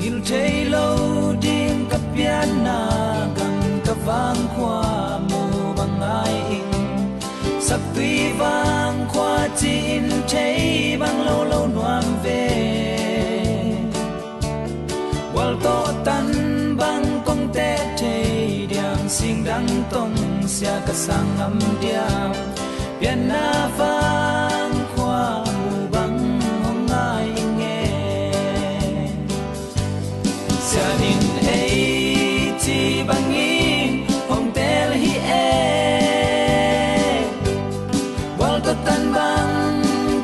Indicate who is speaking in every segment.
Speaker 1: il thei lo ding ka piana gam ka vang kwa mu bangai ing sak tui vang kwa tin thei bang lo lo nuam ve wal to tan bang kong te thei diang sing dang tong sia ka sang am dia pian na vang kwa mu bang hong ngai nge sia nin ei ti bang in hong tel hi e wal to tan bang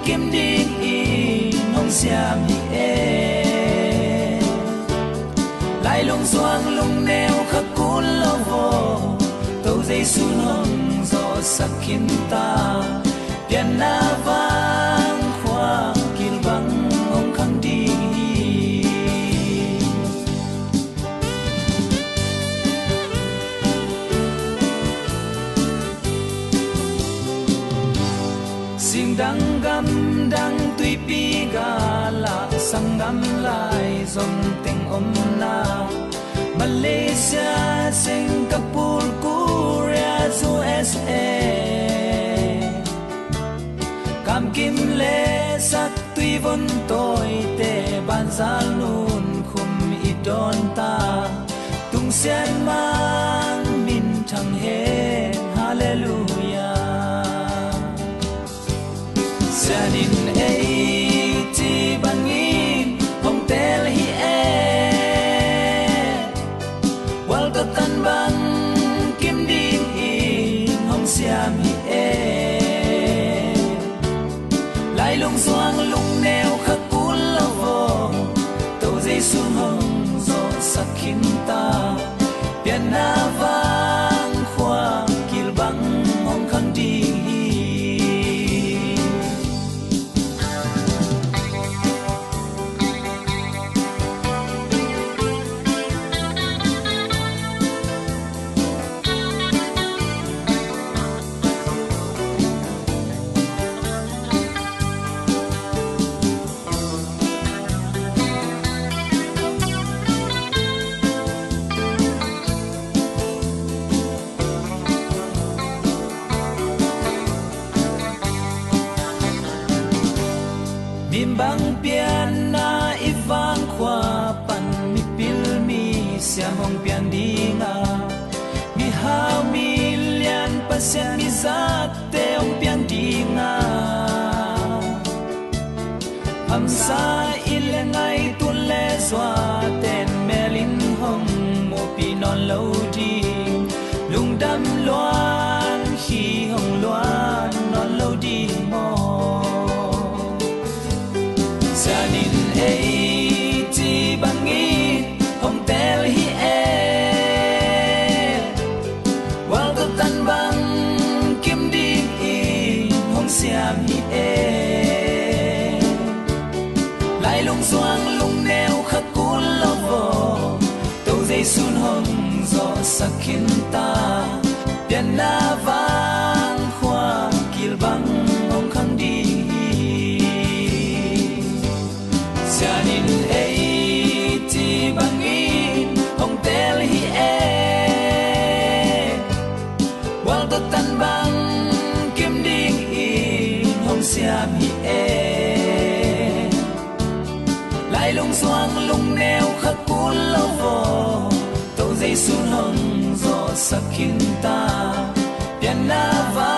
Speaker 1: kim ding in hong siam hi e lai lung xoang lung neo khắc cún lo vô tàu dây sun hồng gió sắc khiến ta tiền na vang khoa kil bang ông khang đi sing dang gam dang tui pi ga la sang gam lai zom teng om na Malaysia Singapore Korea USA Cam Kim Le sắc tuy vốn tôi tê ban giá luôn khum ít đón ta tung sen mang min thăng hết hallelujah Sanin ei ti bangin hong tel hi e wal ka tan bang kim ding in hong siam hi e lai lung xoang lung neo khắc cún lo vô tàu dây sun hồng gió sắc khiến ta pian na vang khoa kil bang hong khang đi bang pian na ivang khwa pan mi pil mi siam hong pian dinga mi hao mi lian pasian mi zat te hong pian dinga ham sa ile ngai tu le zwa ten melin hong mo pi non lo di lung dam loan hi hong loan non lo di mo Sanin ei ti bangin hong tel hi e wal to tan bang kim ding in hong siam hi e lai lung xoang lung neo khắc cún lo vô tàu dây sun hồng gió sắc khiến ta pian na vang khoa kil bang hong khang đi Sanin ei ti bangin hong tel hi e wal to tan bang kim ding in hong siam hi e lai lung xoang lung neo khắc cún lo vô tàu dây sun hồng gió sắc khiến ta pian na va